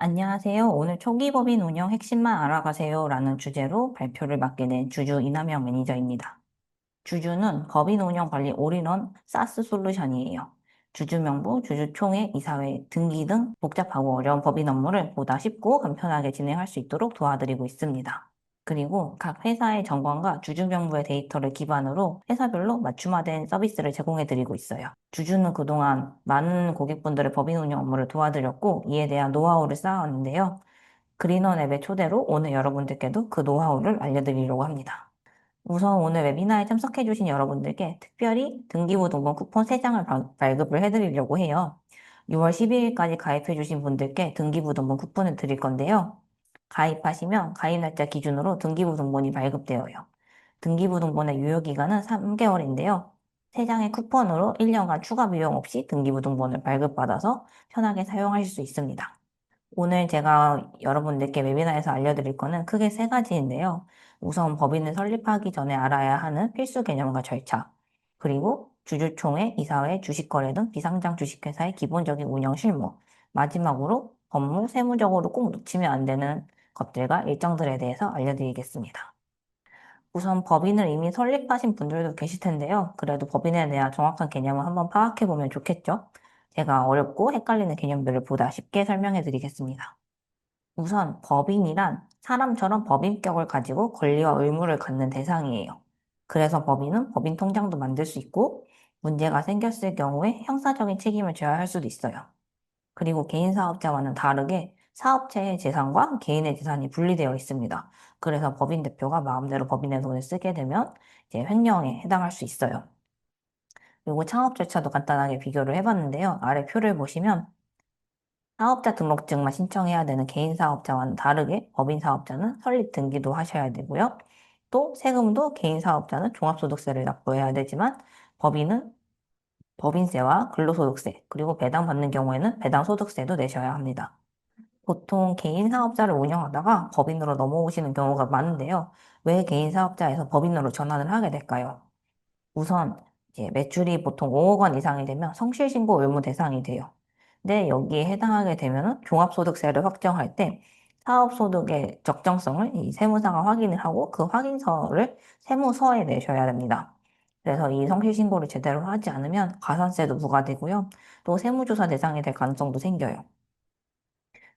안녕하세요. 오늘 초기 법인 운영 핵심만 알아가세요 라는 주제로 발표를 맡게 된 주주 이남영 매니저입니다. 주주는 법인 운영 관리 올인원 사스 솔루션이에요. 주주 명부, 주주총회, 이사회, 등기 등 복잡하고 어려운 법인 업무를 보다 쉽고 간편하게 진행할 수 있도록 도와드리고 있습니다. 그리고 각 회사의 정관과 주주 명부의 데이터를 기반으로 회사별로 맞춤화된 서비스를 제공해드리고 있어요. 주주는 그동안 많은 고객분들의 법인 운영 업무를 도와드렸고 이에 대한 노하우를 쌓아왔는데요. 그린원 앱의 초대로 오늘 여러분들께도 그 노하우를 알려드리려고 합니다. 우선 오늘 웨비나에 참석해주신 여러분들께 특별히 등기부등본 쿠폰 3장을 발급을 해드리려고 해요. 6월 12일까지 가입해주신 분들께 등기부등본 쿠폰을 드릴 건데요. 가입하시면 가입 날짜 기준으로 등기부등본이 발급되어요. 등기부등본의 유효기간은 3개월인데요. 3장의 쿠폰으로 1년간 추가 비용 없이 등기부등본을 발급받아서 편하게 사용하실 수 있습니다. 오늘 제가 여러분들께 웨비나에서 알려드릴 거는 크게 3가지인데요. 우선 법인을 설립하기 전에 알아야 하는 필수 개념과 절차, 그리고 주주총회, 이사회, 주식거래 등 비상장 주식회사의 기본적인 운영 실무, 마지막으로 법무, 세무적으로 꼭 놓치면 안 되는 것들과 일정들에 대해서 알려드리겠습니다. 우선 법인을 이미 설립하신 분들도 계실 텐데요. 그래도 법인에 대한 정확한 개념을 한번 파악해 보면 좋겠죠? 제가 어렵고 헷갈리는 개념들을 보다 쉽게 설명해 드리겠습니다. 우선 법인이란 사람처럼 법인격을 가지고 권리와 의무를 갖는 대상이에요. 그래서 법인은 법인 통장도 만들 수 있고 문제가 생겼을 경우에 형사적인 책임을 져야 할 수도 있어요. 그리고 개인 사업자와는 다르게 사업체의 재산과 개인의 재산이 분리되어 있습니다. 그래서 법인 대표가 마음대로 법인의 돈을 쓰게 되면 이제 횡령에 해당할 수 있어요. 그리고 창업 절차도 간단하게 비교를 해봤는데요. 아래 표를 보시면 사업자 등록증만 신청해야 되는 개인 사업자와는 다르게 법인 사업자는 설립 등기도 하셔야 되고요. 또 세금도 개인 사업자는 종합소득세를 납부해야 되지만 법인은 법인세와 근로소득세, 그리고 배당받는 경우에는 배당소득세도 내셔야 합니다. 보통 개인 사업자를 운영하다가 법인으로 넘어오시는 경우가 많은데요. 왜 개인 사업자에서 법인으로 전환을 하게 될까요? 우선 이제 매출이 보통 5억 원 이상이 되면 성실신고 의무 대상이 돼요. 근데 여기에 해당하게 되면은 종합소득세를 확정할 때 사업소득의 적정성을 이 세무사가 확인을 하고 그 확인서를 세무서에 내셔야 됩니다. 그래서 이 성실신고를 제대로 하지 않으면 가산세도 부과되고요. 또 세무조사 대상이 될 가능성도 생겨요.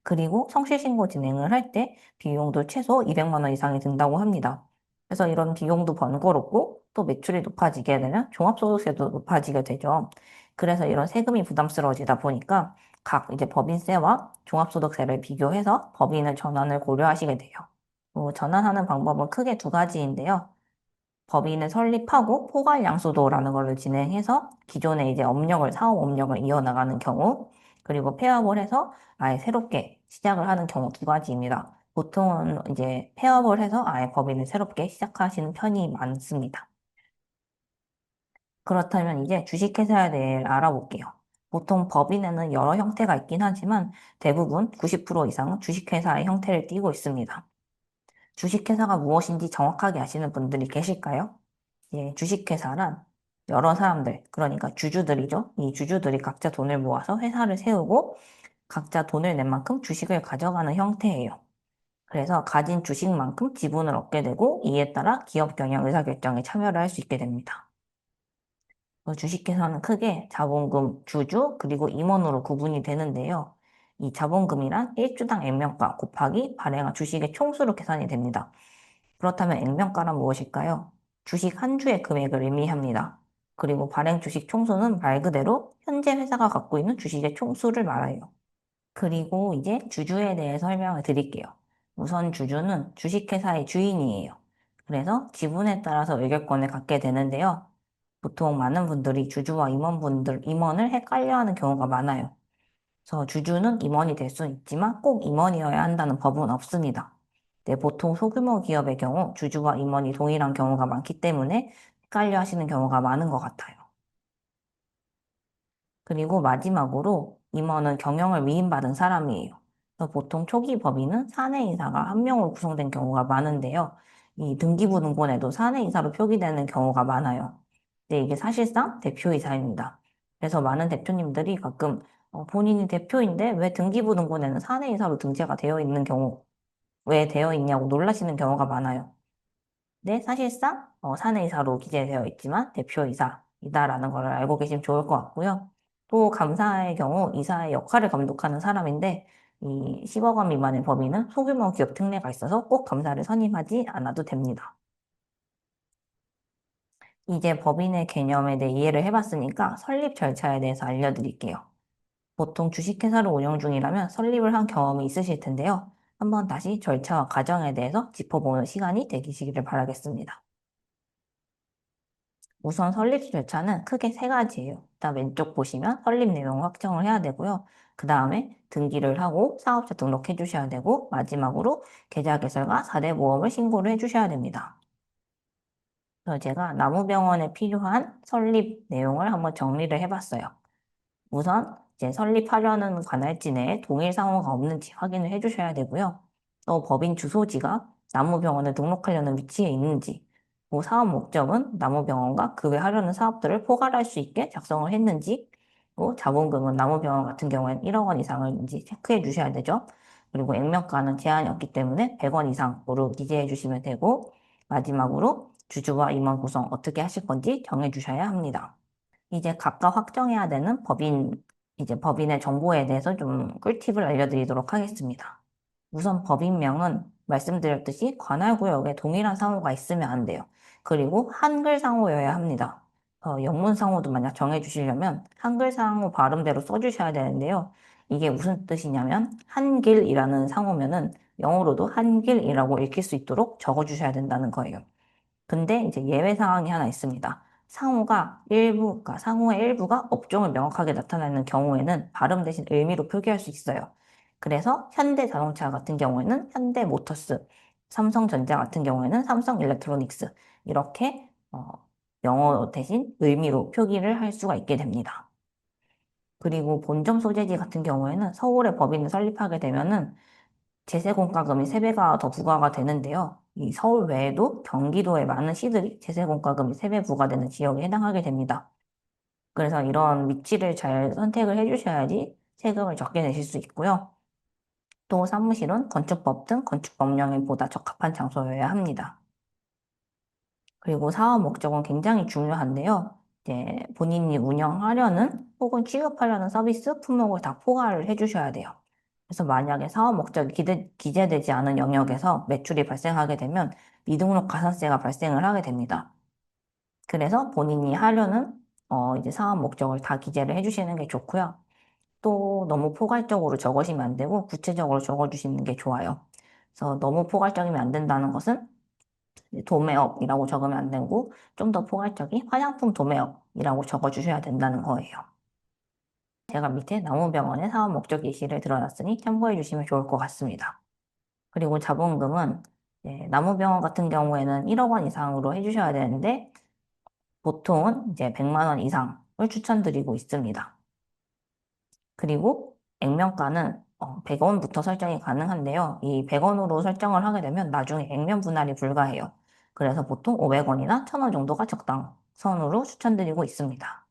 그리고 성실신고 진행을 할 때 비용도 최소 200만 원 이상이 든다고 합니다. 그래서 이런 비용도 번거롭고 또 매출이 높아지게 되면 종합소득세도 높아지게 되죠. 그래서 이런 세금이 부담스러워지다 보니까 각 이제 법인세와 종합소득세를 비교해서 법인을 전환을 고려하시게 돼요. 전환하는 방법은 크게 2가지인데요. 법인을 설립하고 포괄양수도라는 걸로 진행해서 기존에 이제 사업 업력을 이어나가는 경우, 그리고 폐업을 해서 아예 새롭게 시작을 하는 경우 2가지입니다. 보통은 이제 폐업을 해서 아예 법인을 새롭게 시작하시는 편이 많습니다. 그렇다면 이제 주식회사에 대해 알아볼게요. 보통 법인에는 여러 형태가 있긴 하지만 대부분 90% 이상은 주식회사의 형태를 띠고 있습니다. 주식회사가 무엇인지 정확하게 아시는 분들이 계실까요? 예, 주식회사란 여러 사람들, 그러니까 주주들이죠. 이 주주들이 각자 돈을 모아서 회사를 세우고 각자 돈을 낸 만큼 주식을 가져가는 형태예요. 그래서 가진 주식만큼 지분을 얻게 되고 이에 따라 기업 경영 의사결정에 참여를 할 수 있게 됩니다. 주식회사는 크게 자본금, 주주, 그리고 임원으로 구분이 되는데요. 이 자본금이란 1주당 액면가 곱하기 발행한 주식의 총수로 계산이 됩니다. 그렇다면 액면가란 무엇일까요? 주식 한 주의 금액을 의미합니다. 그리고 발행 주식 총수는 말 그대로 현재 회사가 갖고 있는 주식의 총수를 말해요. 그리고 이제 주주에 대해 설명을 드릴게요. 우선 주주는 주식회사의 주인이에요. 그래서 지분에 따라서 의결권을 갖게 되는데요. 보통 많은 분들이 주주와 임원을 헷갈려하는 경우가 많아요. 그래서 주주는 임원이 될 수 있지만 꼭 임원이어야 한다는 법은 없습니다. 네, 보통 소규모 기업의 경우 주주와 임원이 동일한 경우가 많기 때문에 헷갈려 하시는 경우가 많은 것 같아요. 그리고 마지막으로 임원은 경영을 위임받은 사람이에요. 그래서 보통 초기 법인은 사내이사가 한 명으로 구성된 경우가 많은데요. 이 등기부등본에도 사내이사로 표기되는 경우가 많아요. 근데 이게 사실상 대표이사입니다. 그래서 많은 대표님들이 가끔 본인이 대표인데 왜 등기부등본에는 사내이사로 등재가 되어 있는 경우, 왜 되어 있냐고 놀라시는 경우가 많아요. 네, 사실상 사내이사로 기재되어 있지만 대표이사이다라는 걸 알고 계시면 좋을 것 같고요. 또 감사의 경우 이사의 역할을 감독하는 사람인데 이 10억 원 미만의 법인은 소규모 기업 특례가 있어서 꼭 감사를 선임하지 않아도 됩니다. 이제 법인의 개념에 대해 이해를 해봤으니까 설립 절차에 대해서 알려드릴게요. 보통 주식회사를 운영 중이라면 설립을 한 경험이 있으실 텐데요. 한번 다시 절차와 과정에 대해서 짚어보는 시간이 되시기를 바라겠습니다. 우선 설립 절차는 크게 세 가지예요. 일단 왼쪽 보시면 설립 내용 확정을 해야 되고요. 그 다음에 등기를 하고 사업자 등록해 주셔야 되고 마지막으로 계좌 개설과 4대 보험을 신고를 해 주셔야 됩니다. 그래서 제가 나무병원에 필요한 설립 내용을 한번 정리를 해봤어요. 우선 이제 설립하려는 관할지 내에 동일 상호가 없는지 확인을 해주셔야 되고요. 또 법인 주소지가 나무병원에 등록하려는 위치에 있는지, 뭐 사업 목적은 나무병원과 그 외 하려는 사업들을 포괄할 수 있게 작성을 했는지, 또 자본금은 나무병원 같은 경우에는 1억 원 이상인지 체크해 주셔야 되죠. 그리고 액면가는 제한이 없기 때문에 100원 이상으로 기재해 주시면 되고, 마지막으로 주주와 임원 구성 어떻게 하실 건지 정해 주셔야 합니다. 이제 각각 확정해야 되는 법인의 정보에 대해서 좀 꿀팁을 알려드리도록 하겠습니다. 우선 법인명은 말씀드렸듯이 관할구역에 동일한 상호가 있으면 안 돼요. 그리고 한글 상호여야 합니다. 영문 상호도 만약 정해주시려면 한글 상호 발음대로 써주셔야 되는데요. 이게 무슨 뜻이냐면 한길이라는 상호면은 영어로도 한길이라고 읽힐 수 있도록 적어주셔야 된다는 거예요. 근데 이제 예외 상황이 하나 있습니다. 그러니까 상호의 일부가 업종을 명확하게 나타내는 경우에는 발음 대신 의미로 표기할 수 있어요. 그래서 현대자동차 같은 경우에는 현대모터스, 삼성전자 같은 경우에는 삼성일렉트로닉스 이렇게 영어 대신 의미로 표기를 할 수가 있게 됩니다. 그리고 본점 소재지 같은 경우에는 서울에 법인을 설립하게 되면은 제세공과금이 3배가 더 부과가 되는데요. 이 서울 외에도 경기도의 많은 시들이 제세공과금이 3배 부과되는 지역에 해당하게 됩니다. 그래서 이런 위치를 잘 선택을 해주셔야지 세금을 적게 내실 수 있고요. 또 사무실은 건축법 등 건축법령에 보다 적합한 장소여야 합니다. 그리고 사업 목적은 굉장히 중요한데요. 이제 본인이 운영하려는 혹은 취급하려는 서비스 품목을 다 포괄을 해주셔야 돼요. 그래서 만약에 사업 목적이 기재되지 않은 영역에서 매출이 발생하게 되면 미등록 가산세가 발생을 하게 됩니다. 그래서 본인이 하려는 이제 사업 목적을 다 기재를 해주시는 게 좋고요. 또 너무 포괄적으로 적으시면 안 되고 구체적으로 적어주시는 게 좋아요. 그래서 너무 포괄적이면 안 된다는 것은 도매업이라고 적으면 안 되고 좀 더 포괄적인 화장품 도매업이라고 적어주셔야 된다는 거예요. 제가 밑에 나무병원의 사업 목적 예시를 들어놨으니 참고해 주시면 좋을 것 같습니다. 그리고 자본금은 나무병원 같은 경우에는 1억 원 이상으로 해주셔야 되는데 보통은 이제 100만 원 이상을 추천드리고 있습니다. 그리고 액면가는 100원부터 설정이 가능한데요. 이 100원으로 설정을 하게 되면 나중에 액면 분할이 불가해요. 그래서 보통 500원이나 1000원 정도가 적당선으로 추천드리고 있습니다.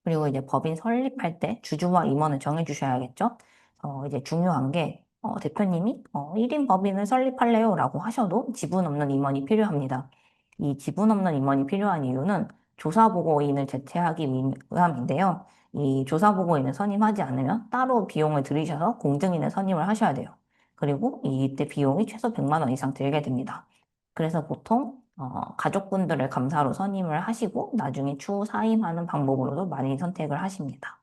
그리고 이제 법인 설립할 때 주주와 임원을 정해주셔야겠죠. 이제 중요한 게 대표님이 1인 법인을 설립할래요 라고 하셔도 지분 없는 임원이 필요합니다. 이 지분 없는 임원이 필요한 이유는 조사보고인을 제외하기 위함인데요. 이 조사보고인을 선임하지 않으면 따로 비용을 들이셔서 공증인을 선임을 하셔야 돼요. 그리고 이때 비용이 최소 100만 원 이상 들게 됩니다. 그래서 보통 가족분들을 감사로 선임을 하시고 나중에 추후 사임하는 방법으로도 많이 선택을 하십니다.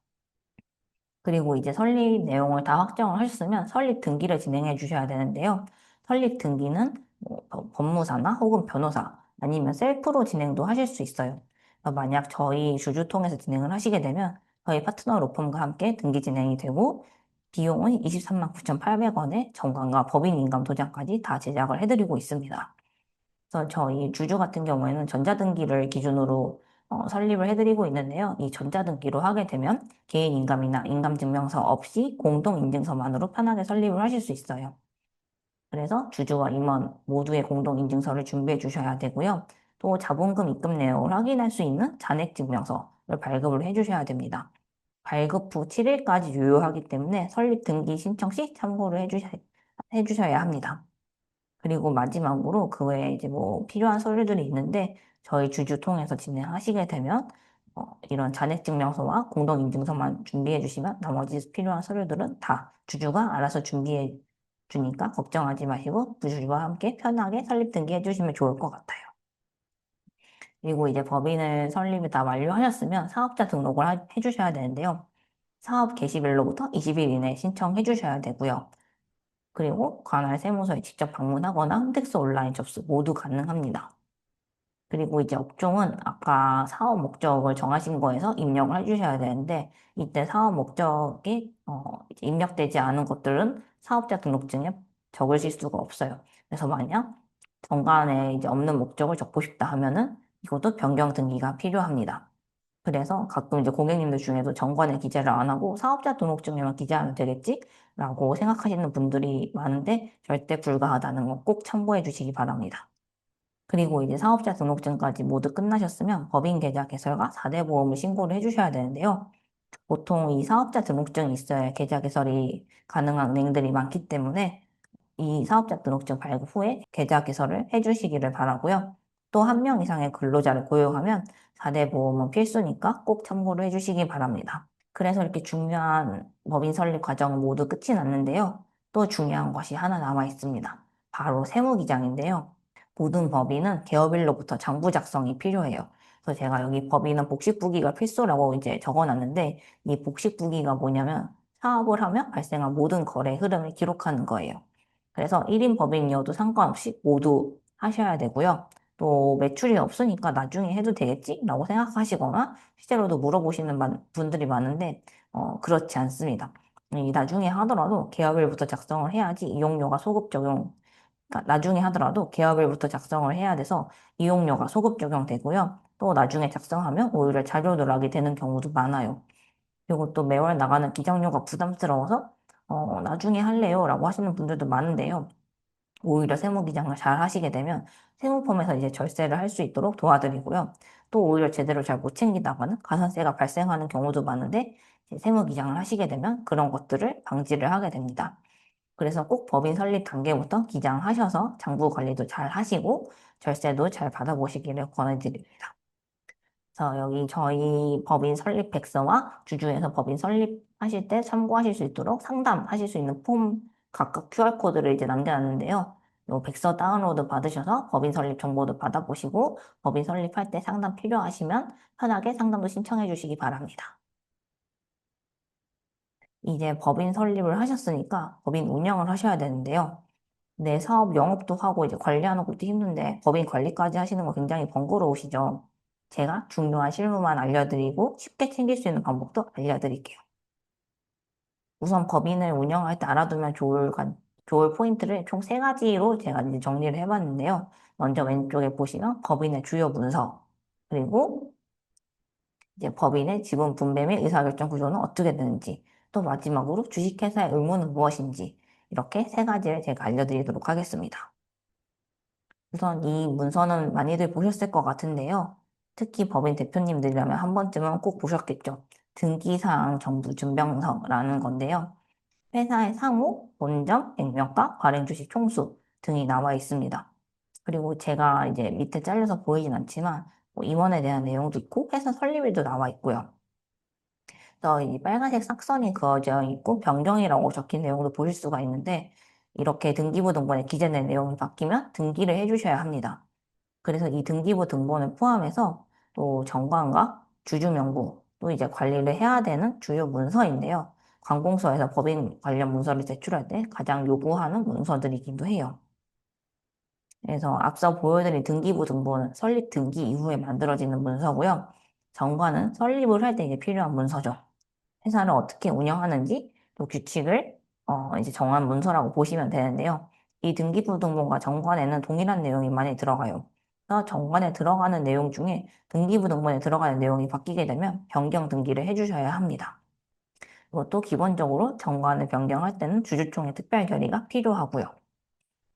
그리고 이제 설립 내용을 다 확정을 하셨으면 설립 등기를 진행해 주셔야 되는데요. 설립 등기는 뭐 법무사나 혹은 변호사 아니면 셀프로 진행도 하실 수 있어요. 만약 저희 주주 통해서 진행을 하시게 되면 저희 파트너 로펌과 함께 등기 진행이 되고 비용은 23만 9,800원에 정관과 법인 인감 도장까지 다 제작을 해드리고 있습니다. 그래서 저희 주주 같은 경우에는 전자등기를 기준으로 설립을 해드리고 있는데요. 이 전자등기로 하게 되면 개인 인감이나 인감증명서 없이 공동인증서만으로 편하게 설립을 하실 수 있어요. 그래서 주주와 임원 모두의 공동인증서를 준비해 주셔야 되고요. 또 자본금 입금 내역을 확인할 수 있는 잔액증명서를 발급을 해 주셔야 됩니다. 발급 후 7일까지 유효하기 때문에 설립 등기 신청 시 참고를 해주셔야 합니다. 그리고 마지막으로 그 외에 이제 뭐 필요한 서류들이 있는데 저희 주주 통해서 진행하시게 되면 이런 잔액증명서와 공동인증서만 준비해 주시면 나머지 필요한 서류들은 다 주주가 알아서 준비해 주니까 걱정하지 마시고 주주와 함께 편하게 설립 등기해 주시면 좋을 것 같아요. 그리고 이제 법인을 설립을 다 완료하셨으면 사업자 등록을 해주셔야 되는데요. 사업 개시일로부터 20일 이내에 신청해 주셔야 되고요. 그리고 관할 세무서에 직접 방문하거나 홈택스 온라인 접수 모두 가능합니다. 그리고 이제 업종은 아까 사업 목적을 정하신 거에서 입력을 해주셔야 되는데 이때 사업 목적이 이제 입력되지 않은 것들은 사업자 등록증에 적으실 수가 없어요. 그래서 만약 정관에 이제 없는 목적을 적고 싶다 하면은 이것도 변경 등기가 필요합니다. 그래서 가끔 이제 고객님들 중에도 정관에 기재를 안 하고 사업자 등록증에만 기재하면 되겠지? 라고 생각하시는 분들이 많은데 절대 불가하다는 거 꼭 참고해 주시기 바랍니다. 그리고 이제 사업자 등록증까지 모두 끝나셨으면 법인 계좌 개설과 4대 보험을 신고를 해주셔야 되는데요. 보통 이 사업자 등록증이 있어야 계좌 개설이 가능한 은행들이 많기 때문에 이 사업자 등록증 발급 후에 계좌 개설을 해주시기를 바라고요. 또 한 명 이상의 근로자를 고용하면 4대 보험은 필수니까 꼭 참고를 해주시기 바랍니다. 그래서 이렇게 중요한 법인 설립 과정은 모두 끝이 났는데요. 또 중요한 것이 하나 남아 있습니다. 바로 세무기장인데요. 모든 법인은 개업일로부터 장부 작성이 필요해요. 그래서 제가 여기 법인은 복식부기가 필수라고 이제 적어놨는데 이 복식부기가 뭐냐면 사업을 하면 발생한 모든 거래 흐름을 기록하는 거예요. 그래서 1인 법인이어도 상관없이 모두 하셔야 되고요. 또 매출이 없으니까 나중에 해도 되겠지? 라고 생각하시거나 실제로도 물어보시는 분들이 많은데 그렇지 않습니다. 이 나중에 하더라도 개업일부터 작성을 해야지 이용료가 소급 적용, 그러니까 나중에 하더라도 개업일부터 작성을 해야 돼서 이용료가 소급 적용되고요. 또 나중에 작성하면 오히려 자료 누락이 되는 경우도 많아요. 그리고 또 매월 나가는 기장료가 부담스러워서 나중에 할래요 라고 하시는 분들도 많은데요. 오히려 세무기장을 잘 하시게 되면 세무펌에서 이제 절세를 할 수 있도록 도와드리고요. 또 오히려 제대로 잘 못 챙기다가는 가산세가 발생하는 경우도 많은데 이제 세무기장을 하시게 되면 그런 것들을 방지를 하게 됩니다. 그래서 꼭 법인 설립 단계부터 기장하셔서 장부 관리도 잘 하시고 절세도 잘 받아보시기를 권해드립니다. 그래서 여기 저희 법인 설립 백서와 주주에서 법인 설립하실 때 참고하실 수 있도록 상담하실 수 있는 폼 각각 QR코드를 이제 남겨놨는데요. 요 백서 다운로드 받으셔서 법인 설립 정보도 받아보시고 법인 설립할 때 상담 필요하시면 편하게 상담도 신청해 주시기 바랍니다. 이제 법인 설립을 하셨으니까 법인 운영을 하셔야 되는데요. 내 사업 영업도 하고 이제 관리하는 것도 힘든데 법인 관리까지 하시는 거 굉장히 번거로우시죠? 제가 중요한 실무만 알려드리고 쉽게 챙길 수 있는 방법도 알려드릴게요. 우선 법인을 운영할 때 알아두면 좋을 포인트를 총 세 가지로 제가 이제 정리를 해봤는데요. 먼저 왼쪽에 보시면 법인의 주요 문서, 그리고 이제 법인의 지분 분배 및 의사결정 구조는 어떻게 되는지, 또 마지막으로 주식회사의 의무는 무엇인지, 이렇게 세 가지를 제가 알려드리도록 하겠습니다. 우선 이 문서는 많이들 보셨을 것 같은데요. 특히 법인 대표님들이라면 한 번쯤은 꼭 보셨겠죠. 등기사항 정부 증명서라는 건데요. 회사의 상호, 본점, 액면가, 발행주식 총수 등이 나와 있습니다. 그리고 제가 이제 밑에 잘려서 보이진 않지만 뭐 임원에 대한 내용도 있고 회사 설립일도 나와 있고요. 그래서 이 빨간색 싹선이 그어져 있고 변경이라고 적힌 내용도 보실 수가 있는데 이렇게 등기부 등본에 기재된 내용이 바뀌면 등기를 해주셔야 합니다. 그래서 이 등기부 등본을 포함해서 또 정관과 주주명부 또 이제 관리를 해야 되는 주요 문서인데요. 관공서에서 법인 관련 문서를 제출할 때 가장 요구하는 문서들이기도 해요. 그래서 앞서 보여드린 등기부 등본은 설립 등기 이후에 만들어지는 문서고요. 정관은 설립을 할 때 이제 필요한 문서죠. 회사를 어떻게 운영하는지 또 규칙을 이제 정한 문서라고 보시면 되는데요. 이 등기부등본과 정관에는 동일한 내용이 많이 들어가요. 그래서 정관에 들어가는 내용 중에 등기부등본에 들어가는 내용이 바뀌게 되면 변경 등기를 해주셔야 합니다. 이것도 기본적으로 정관을 변경할 때는 주주총회 특별 결의가 필요하고요.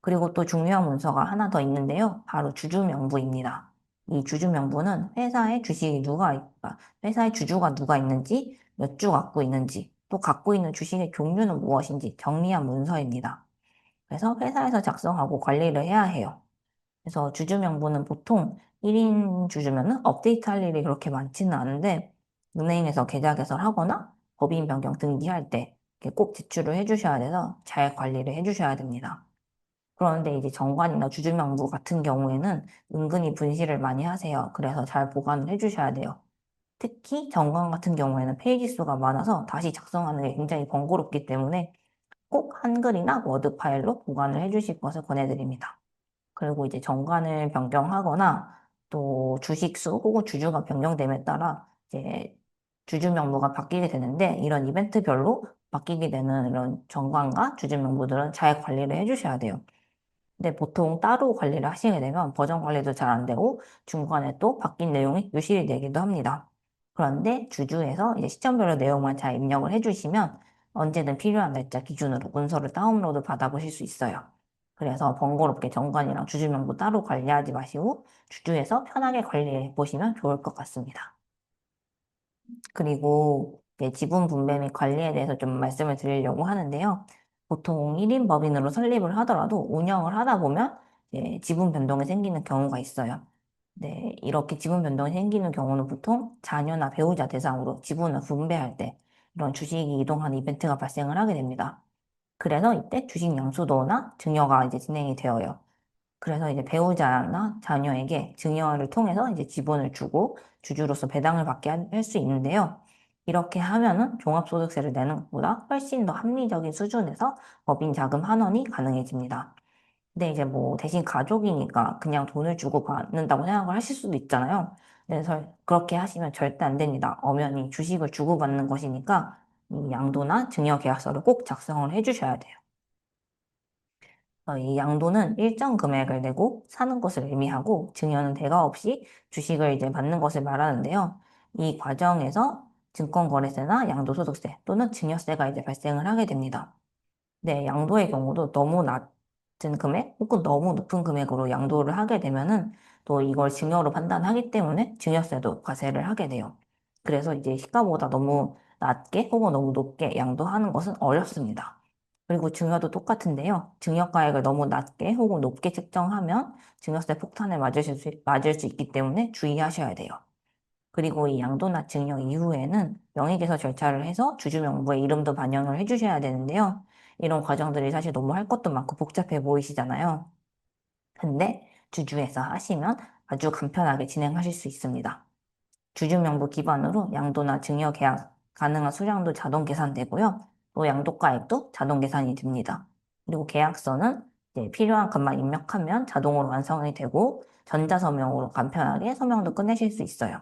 그리고 또 중요한 문서가 하나 더 있는데요. 바로 주주명부입니다. 이 주주명부는 회사의 주식이 회사의 주주가 누가 있는지, 몇 주 갖고 있는지, 또 갖고 있는 주식의 종류는 무엇인지 정리한 문서입니다. 그래서 회사에서 작성하고 관리를 해야 해요. 그래서 주주 명부는 보통 1인 주주면은 업데이트할 일이 그렇게 많지는 않은데 은행에서 계좌 개설하거나 법인 변경 등기할 때 꼭 제출을 해주셔야 돼서 잘 관리를 해주셔야 됩니다. 그런데 이제 정관이나 주주 명부 같은 경우에는 은근히 분실을 많이 하세요. 그래서 잘 보관을 해주셔야 돼요. 특히 정관 같은 경우에는 페이지 수가 많아서 다시 작성하는 게 굉장히 번거롭기 때문에 꼭 한글이나 워드 파일로 보관을 해주실 것을 권해드립니다. 그리고 이제 정관을 변경하거나 또 주식수 혹은 주주가 변경됨에 따라 이제 주주 명부가 바뀌게 되는데 이런 이벤트별로 바뀌게 되는 이런 정관과 주주 명부들은 잘 관리를 해주셔야 돼요. 근데 보통 따로 관리를 하시게 되면 버전 관리도 잘 안 되고 중간에 또 바뀐 내용이 유실이 되기도 합니다. 그런데 주주에서 이제 시점별로 내용만 잘 입력을 해주시면 언제든 필요한 날짜 기준으로 문서를 다운로드 받아보실 수 있어요. 그래서 번거롭게 정관이랑 주주 명부 따로 관리하지 마시고 주주에서 편하게 관리해 보시면 좋을 것 같습니다. 그리고 이제 지분 분배 및 관리에 대해서 좀 말씀을 드리려고 하는데요. 보통 1인 법인으로 설립을 하더라도 운영을 하다 보면 이제 지분 변동이 생기는 경우가 있어요. 네, 이렇게 지분 변동이 생기는 경우는 보통 자녀나 배우자 대상으로 지분을 분배할 때 이런 주식이 이동하는 이벤트가 발생을 하게 됩니다. 그래서 이때 주식 양수도나 증여가 이제 진행이 되어요. 그래서 이제 배우자나 자녀에게 증여를 통해서 이제 지분을 주고 주주로서 배당을 받게 할 수 있는데요. 이렇게 하면은 종합소득세를 내는 것보다 훨씬 더 합리적인 수준에서 법인 자금 환원이 가능해집니다. 근데 이제 뭐 대신 가족이니까 그냥 돈을 주고 받는다고 생각을 하실 수도 있잖아요. 그래서 그렇게 하시면 절대 안 됩니다. 엄연히 주식을 주고받는 것이니까 이 양도나 증여 계약서를 꼭 작성을 해주셔야 돼요. 이 양도는 일정 금액을 내고 사는 것을 의미하고 증여는 대가 없이 주식을 이제 받는 것을 말하는데요. 이 과정에서 증권거래세나 양도소득세 또는 증여세가 이제 발생을 하게 됩니다. 네, 양도의 경우도 너무 낮은 금액 혹은 너무 높은 금액으로 양도를 하게 되면은 또 이걸 증여로 판단하기 때문에 증여세도 과세를 하게 돼요. 그래서 이제 시가보다 너무 낮게 혹은 너무 높게 양도하는 것은 어렵습니다. 그리고 증여도 똑같은데요. 증여가액을 너무 낮게 혹은 높게 책정하면 증여세 폭탄에 맞을 수 있기 때문에 주의하셔야 돼요. 그리고 이 양도나 증여 이후에는 명의개설 절차를 해서 주주 명부에 이름도 반영을 해주셔야 되는데요. 이런 과정들이 사실 너무 할 것도 많고 복잡해 보이시잖아요. 근데 주주에서 하시면 아주 간편하게 진행하실 수 있습니다. 주주 명부 기반으로 양도나 증여 계약 가능한 수량도 자동 계산되고요. 또 양도가액도 자동 계산이 됩니다. 그리고 계약서는 이제 필요한 것만 입력하면 자동으로 완성이 되고 전자서명으로 간편하게 서명도 끝내실 수 있어요.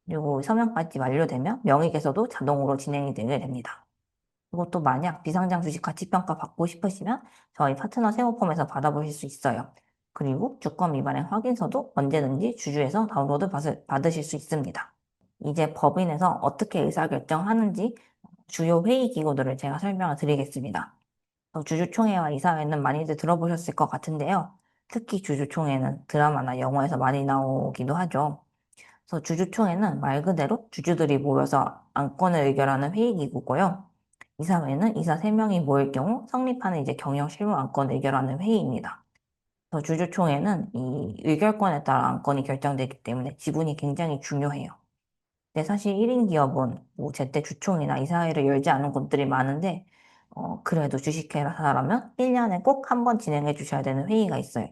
그리고 서명까지 완료되면 명의개서도 자동으로 진행이 되게 됩니다. 그리고 또 만약 비상장 주식 가치평가 받고 싶으시면 저희 파트너 세무폼에서 받아보실 수 있어요. 그리고 주권 미반행 확인서도 언제든지 주주에서 다운로드 받으실 수 있습니다. 이제 법인에서 어떻게 의사결정하는지 주요 회의 기구들을 제가 설명을 드리겠습니다. 주주총회와 이사회는 많이들 들어보셨을 것 같은데요. 특히 주주총회는 드라마나 영화에서 많이 나오기도 하죠. 그래서 주주총회는 말 그대로 주주들이 모여서 안건을 의결하는 회의기구고요. 이사회는 이사 3명이 모일 경우 성립하는 이제 경영 실무 안건을 의결하는 회의입니다. 그래서 주주총회는 이 의결권에 따라 안건이 결정되기 때문에 지분이 굉장히 중요해요. 근데 사실 1인 기업은 뭐 제때 주총이나 이사회를 열지 않은 곳들이 많은데 그래도 주식회사라면 1년에 꼭 한 번 진행해 주셔야 되는 회의가 있어요.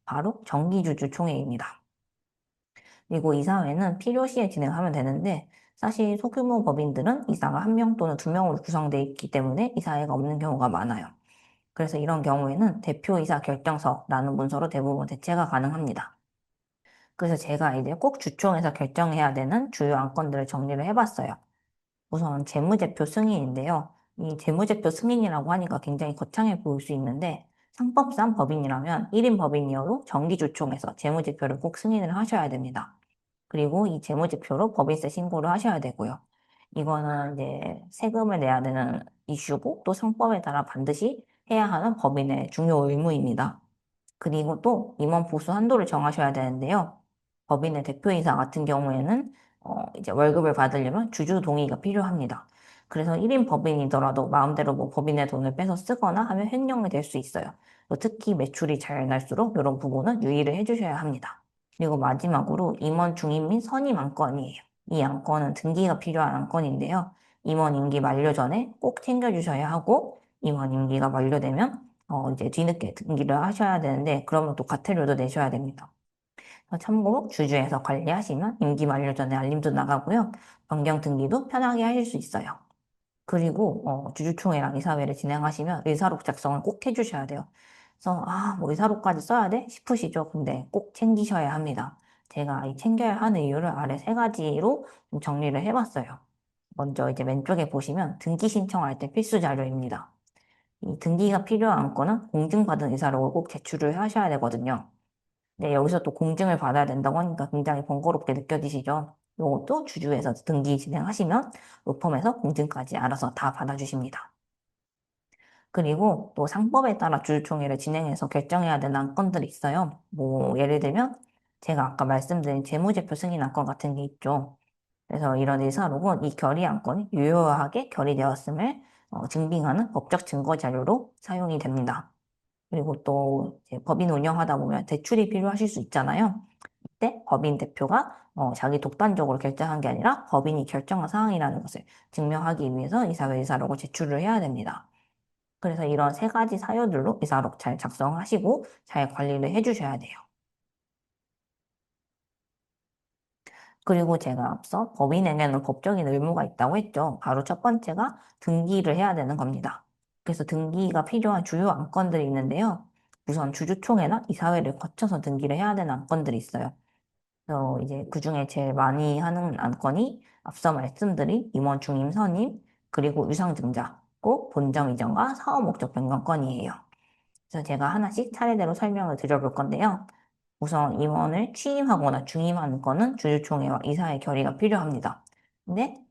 바로 정기주주총회입니다. 그리고 이사회는 필요시에 진행하면 되는데 사실 소규모 법인들은 이사가 1명 또는 2명으로 구성되어 있기 때문에 이사회가 없는 경우가 많아요. 그래서 이런 경우에는 대표이사 결정서라는 문서로 대부분 대체가 가능합니다. 그래서 제가 이제 꼭 주총에서 결정해야 되는 주요 안건들을 정리를 해봤어요. 우선 재무제표 승인인데요. 이 재무제표 승인이라고 하니까 굉장히 거창해 보일 수 있는데 상법상 법인이라면 1인 법인이어도 정기주총에서 재무제표를 꼭 승인을 하셔야 됩니다. 그리고 이 재무제표로 법인세 신고를 하셔야 되고요. 이거는 이제 세금을 내야 되는 이슈고 또 상법에 따라 반드시 해야 하는 법인의 중요 의무입니다. 그리고 또 임원 보수 한도를 정하셔야 되는데요. 법인의 대표이사 같은 경우에는 이제 월급을 받으려면 주주 동의가 필요합니다. 그래서 1인 법인이더라도 마음대로 뭐 법인의 돈을 빼서 쓰거나 하면 횡령이 될 수 있어요. 특히 매출이 잘 날수록 이런 부분은 유의를 해주셔야 합니다. 그리고 마지막으로 임원 중임 및 선임 안건이에요. 이 안건은 등기가 필요한 안건인데요. 임원 임기 만료 전에 꼭 챙겨주셔야 하고 임원 임기가 만료되면 이제 뒤늦게 등기를 하셔야 되는데 그러면 또 과태료도 내셔야 됩니다. 참고로 주주에서 관리하시면 임기 만료 전에 알림도 나가고요. 변경 등기도 편하게 하실 수 있어요. 그리고 주주총회랑 이사회를 진행하시면 의사록 작성을 꼭 해주셔야 돼요. 그래서 뭐 의사록까지 써야 돼? 싶으시죠? 근데 꼭 챙기셔야 합니다. 제가 이 챙겨야 하는 이유를 아래 세 가지로 좀 정리를 해봤어요. 먼저 이제 왼쪽에 보시면 등기 신청할 때 필수 자료입니다. 이 등기가 필요한 안건은 공증받은 의사록을 꼭 제출을 하셔야 되거든요. 네, 여기서 또 공증을 받아야 된다고 하니까 굉장히 번거롭게 느껴지시죠? 이것도 주주에서 등기 진행하시면 로펌에서 공증까지 알아서 다 받아주십니다. 그리고 또 상법에 따라 주주총회를 진행해서 결정해야 되는 안건들이 있어요. 뭐 예를 들면 제가 아까 말씀드린 재무제표 승인 안건 같은 게 있죠. 그래서 이런 의사록은 이 결의 안건이 유효하게 결의되었음을 증빙하는 법적 증거 자료로 사용이 됩니다. 그리고 또 이제 법인 운영하다 보면 대출이 필요하실 수 있잖아요. 이때 법인 대표가 자기 독단적으로 결정한 게 아니라 법인이 결정한 사항이라는 것을 증명하기 위해서 이사회 의사록을 제출을 해야 됩니다. 그래서 이런 세 가지 사유들로 의사록 잘 작성하시고 잘 관리를 해주셔야 돼요. 그리고 제가 앞서 법인에게는 법적인 의무가 있다고 했죠. 바로 첫 번째가 등기를 해야 되는 겁니다. 그래서 등기가 필요한 주요 안건들이 있는데요. 우선 주주총회나 이사회를 거쳐서 등기를 해야 되는 안건들이 있어요. 그래서 이제 그중에 제일 많이 하는 안건이 앞서 말씀드린 임원 중임 선임, 그리고 유상증자, 꼭 본점 이전과 사업 목적 변경건이에요. 그래서 제가 하나씩 차례대로 설명을 드려볼 건데요. 우선 임원을 취임하거나 중임하는 거는 주주총회와 이사의 결의가 필요합니다. 근데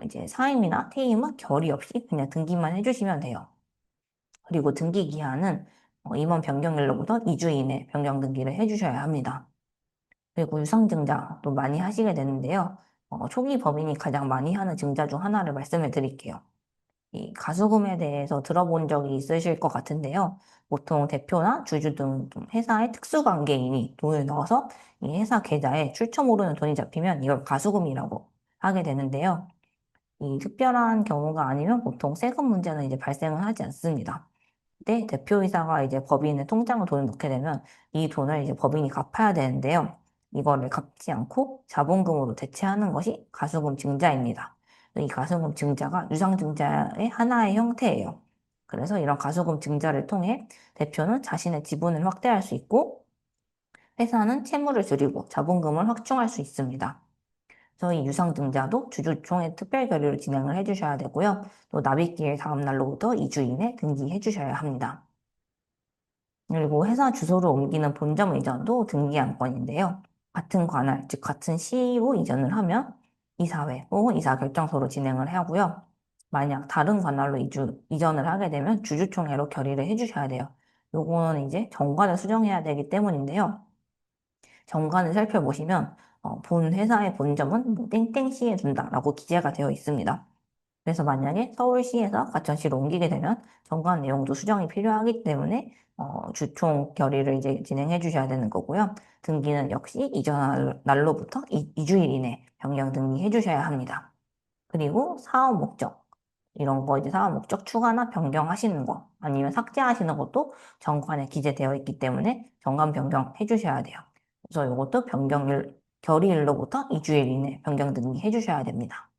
이제 사임이나 퇴임은 결의 없이 그냥 등기만 해주시면 돼요. 그리고 등기 기한은 임원 변경일로부터 2주 이내 변경 등기를 해주셔야 합니다. 그리고 유상증자도 많이 하시게 되는데요. 초기 법인이 가장 많이 하는 증자 중 하나를 말씀을 드릴게요. 이 가수금에 대해서 들어본 적이 있으실 것 같은데요. 보통 대표나 주주 등 좀 회사의 특수관계인이 돈을 넣어서 이 회사 계좌에 출처 모르는 돈이 잡히면 이걸 가수금이라고 하게 되는데요. 이 특별한 경우가 아니면 보통 세금 문제는 이제 발생을 하지 않습니다. 근데 대표이사가 이제 법인의 통장에 돈을 넣게 되면 이 돈을 이제 법인이 갚아야 되는데요. 이거를 갚지 않고 자본금으로 대체하는 것이 가수금 증자입니다. 이 가수금 증자가 유상증자의 하나의 형태예요. 그래서 이런 가수금 증자를 통해 대표는 자신의 지분을 확대할 수 있고 회사는 채무를 줄이고 자본금을 확충할 수 있습니다. 저희 유상증자도 주주총회 특별 결의로 진행을 해주셔야 되고요. 또 납입기일 다음 날로부터 2주 이내 등기해 주셔야 합니다. 그리고 회사 주소를 옮기는 본점 이전도 등기 안건인데요. 같은 관할, 즉 같은 시로 이전을 하면 이사회 혹은 이사결정서로 진행을 하고요. 만약 다른 관할로 이전을 하게 되면 주주총회로 결의를 해주셔야 돼요. 요거는 이제 정관을 수정해야 되기 때문인데요. 정관을 살펴보시면 본 회사의 본점은 뭐 땡땡시에 둔다라고 기재가 되어 있습니다. 그래서 만약에 서울시에서 과천시로 옮기게 되면 정관 내용도 수정이 필요하기 때문에 주총 결의를 이제 진행해 주셔야 되는 거고요. 등기는 역시 이전 날로부터 2주일 이내 변경 등기해 주셔야 합니다. 그리고 사업 목적 이런 거 이제 사업 목적 추가나 변경하시는 거 아니면 삭제하시는 것도 정관에 기재되어 있기 때문에 정관 변경해 주셔야 돼요. 그래서 이것도 변경일 결의일로부터 2주일 이내 변경 등기해 주셔야 됩니다.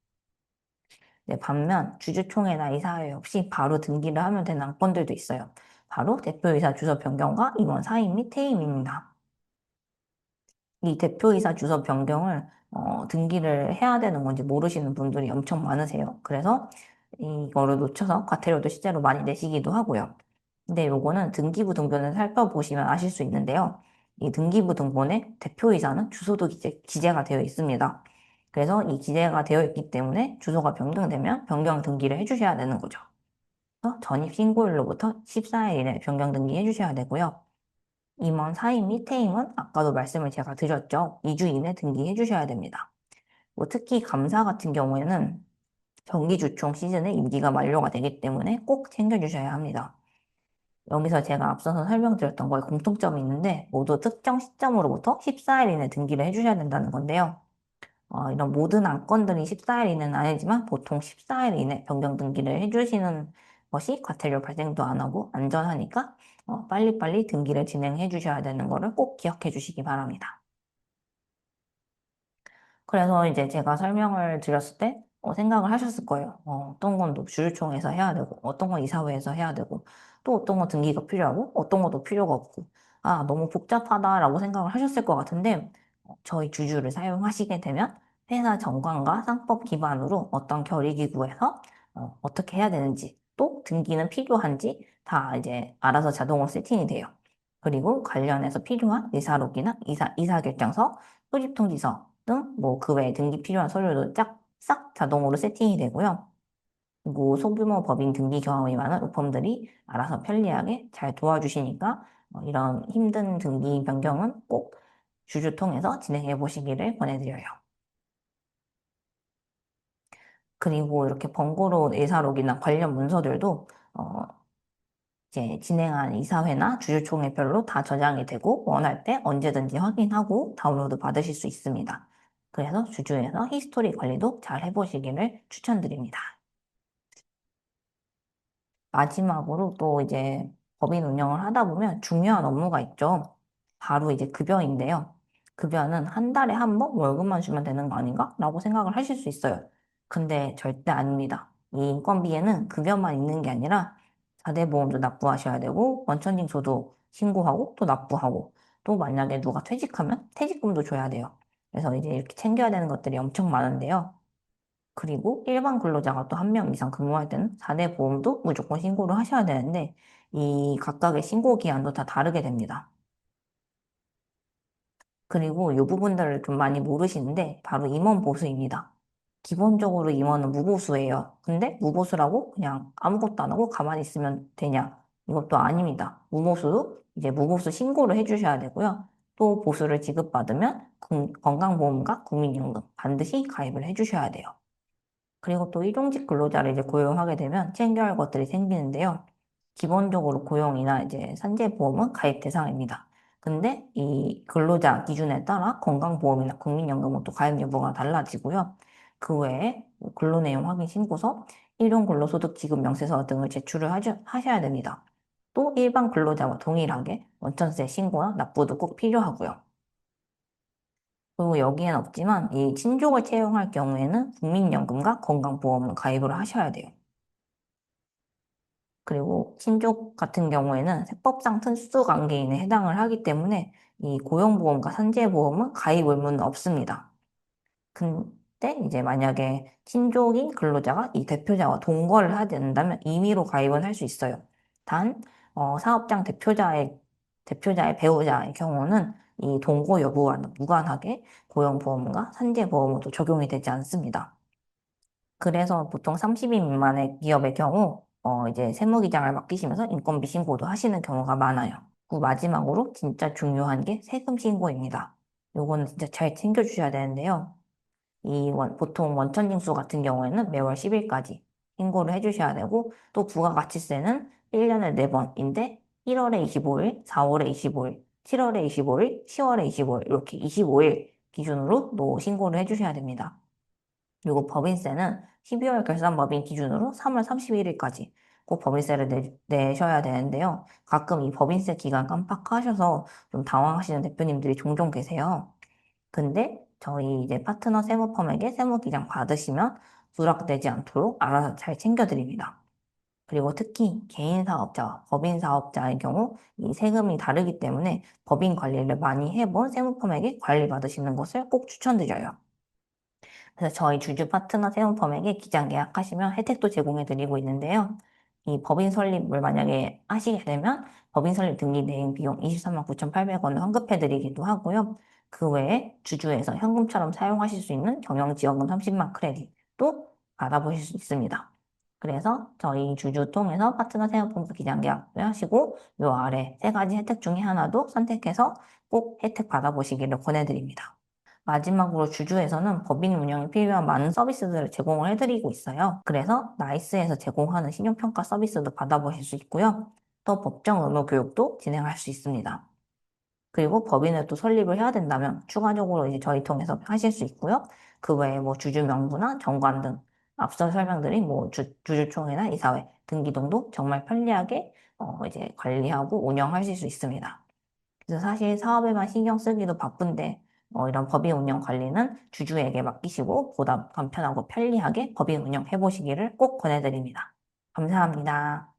네, 반면 주주총회나 이사회 없이 바로 등기를 하면 되는 안건들도 있어요. 바로 대표이사 주소 변경과 임원 사임 및 퇴임입니다. 이 대표이사 주소 변경을 등기를 해야 되는 건지 모르시는 분들이 엄청 많으세요. 그래서 이거를 놓쳐서 과태료도 실제로 많이 내시기도 하고요. 근데 요거는 등기부 등본을 살펴보시면 아실 수 있는데요. 이 등기부 등본에 대표이사는 주소도 기재가 되어 있습니다. 그래서 이 기재가 되어 있기 때문에 주소가 변경되면 변경 등기를 해주셔야 되는 거죠. 그래서 전입 신고일로부터 14일 이내 변경 등기 해주셔야 되고요. 임원 사임 및 퇴임은 아까도 말씀을 제가 드렸죠. 2주 이내 등기해 주셔야 됩니다. 뭐 특히 감사 같은 경우에는 정기주총 시즌의 임기가 만료가 되기 때문에 꼭 챙겨주셔야 합니다. 여기서 제가 앞서서 설명드렸던 거에 공통점이 있는데 모두 특정 시점으로부터 14일 이내 등기를 해주셔야 된다는 건데요. 이런 모든 안건들이 14일 이내는 아니지만 보통 14일 이내 변경 등기를 해주시는 것이 과태료 발생도 안 하고 안전하니까 빨리빨리 등기를 진행해 주셔야 되는 거를 꼭 기억해 주시기 바랍니다. 그래서 이제 제가 설명을 드렸을 때 생각을 하셨을 거예요. 어떤 건 주주총회에서 해야 되고, 어떤 건 이사회에서 해야 되고, 또 어떤 건 등기가 필요하고, 어떤 것도 필요가 없고, 아, 너무 복잡하다라고 생각을 하셨을 것 같은데, 저희 주주를 사용하시게 되면 회사 정관과 상법 기반으로 어떤 결의기구에서 어떻게 해야 되는지, 또 등기는 필요한지 다 이제 알아서 자동으로 세팅이 돼요. 그리고 관련해서 필요한 의사록이나 이사결정서, 소집통지서 등 뭐 그 외에 등기 필요한 서류도 싹 자동으로 세팅이 되고요. 그리고 소규모 법인 등기 경험이 많은 로펌들이 알아서 편리하게 잘 도와주시니까 이런 힘든 등기 변경은 꼭 주주 통해서 진행해 보시기를 권해드려요. 그리고 이렇게 번거로운 의사록이나 관련 문서들도 이제 진행한 이사회나 주주총회별로 다 저장이 되고 원할 때 언제든지 확인하고 다운로드 받으실 수 있습니다. 그래서 주주에서 히스토리 관리도 잘 해보시기를 추천드립니다. 마지막으로 또 이제 법인 운영을 하다 보면 중요한 업무가 있죠. 바로 이제 급여인데요. 급여는 한 달에 한 번 월급만 주면 되는 거 아닌가? 라고 생각을 하실 수 있어요. 근데 절대 아닙니다. 이 인건비에는 급여만 있는 게 아니라 4대 보험도 납부하셔야 되고 원천징수도 신고하고 또 납부하고 또 만약에 누가 퇴직하면 퇴직금도 줘야 돼요. 그래서 이제 이렇게 챙겨야 되는 것들이 엄청 많은데요. 그리고 일반 근로자가 또 한 명 이상 근무할 때는 4대 보험도 무조건 신고를 하셔야 되는데 이 각각의 신고 기한도 다 다르게 됩니다. 그리고 이 부분들을 좀 많이 모르시는데 바로 임원 보수입니다. 기본적으로 임원은 무보수예요. 근데 무보수라고 그냥 아무것도 안 하고 가만히 있으면 되냐? 이것도 아닙니다. 무보수도 이제 무보수 신고를 해주셔야 되고요. 또 보수를 지급받으면 건강보험과 국민연금 반드시 가입을 해주셔야 돼요. 그리고 또 일용직 근로자를 이제 고용하게 되면 챙겨야 할 것들이 생기는데요. 기본적으로 고용이나 이제 산재보험은 가입 대상입니다. 근데 이 근로자 기준에 따라 건강보험이나 국민연금은 또 가입 여부가 달라지고요. 그 외에 뭐 근로내용 확인 신고서, 일용근로소득 지급 명세서 등을 제출을 하셔야 됩니다. 또 일반 근로자와 동일하게 원천세 신고나 납부도 꼭 필요하고요. 그리고 여기엔 없지만 이 친족을 채용할 경우에는 국민연금과 건강보험을 가입을 하셔야 돼요. 그리고 친족 같은 경우에는 세법상 특수관계인에 해당을 하기 때문에 이 고용보험과 산재보험은 가입 의무는 없습니다. 근데 이제 만약에 친족인 근로자가 이 대표자와 동거를 하게 된다면 임의로 가입은 할 수 있어요. 단 사업장 대표자의 배우자의 경우는 이 동거 여부와는 무관하게 고용보험과 산재보험도 적용이 되지 않습니다. 그래서 보통 30인 미만의 기업의 경우 이제 세무기장을 맡기시면서 인건비 신고도 하시는 경우가 많아요. 그 마지막으로 진짜 중요한 게 세금 신고입니다. 요거는 진짜 잘 챙겨주셔야 되는데요. 보통 원천징수 같은 경우에는 매월 10일까지 신고를 해주셔야 되고, 또 부가가치세는 1년에 4번인데, 1월에 25일, 4월에 25일, 7월에 25일, 10월에 25일, 이렇게 25일 기준으로 또 신고를 해주셔야 됩니다. 그리고 법인세는 12월 결산법인 기준으로 3월 31일까지 꼭 법인세를 내셔야 되는데요. 가끔 이 법인세 기간 깜빡하셔서 좀 당황하시는 대표님들이 종종 계세요. 근데 저희 이제 파트너 세무펌에게 세무기장 받으시면 누락되지 않도록 알아서 잘 챙겨드립니다. 그리고 특히 개인 사업자와 법인 사업자의 경우 이 세금이 다르기 때문에 법인 관리를 많이 해본 세무펌에게 관리 받으시는 것을 꼭 추천드려요. 그래서 저희 주주 파트너 세무펌에게 기장 계약하시면 혜택도 제공해 드리고 있는데요. 이 법인 설립을 만약에 하시게 되면 법인 설립 등기 대행 비용 23만 9,800원을 환급해 드리기도 하고요. 그 외에 주주에서 현금처럼 사용하실 수 있는 경영지원금 30만 크레딧도 받아보실 수 있습니다. 그래서 저희 주주 통해서 파트너 세무펌에서 기장 계약을 하시고 요 아래 세 가지 혜택 중에 하나도 선택해서 꼭 혜택 받아보시기를 권해드립니다. 마지막으로 주주에서는 법인 운영에 필요한 많은 서비스들을 제공을 해드리고 있어요. 그래서 나이스에서 제공하는 신용평가 서비스도 받아보실 수 있고요. 또 법정 의무 교육도 진행할 수 있습니다. 그리고 법인을 또 설립을 해야 된다면 추가적으로 이제 저희 통해서 하실 수 있고요. 그 외에 뭐 주주 명부나 정관 등 앞서 설명드린 뭐 주주총회나 이사회 등기 등도 정말 편리하게 이제 관리하고 운영하실 수 있습니다. 그래서 사실 사업에만 신경 쓰기도 바쁜데 이런 법인 운영 관리는 주주에게 맡기시고 보다 간편하고 편리하게 법인 운영 해보시기를 꼭 권해드립니다. 감사합니다.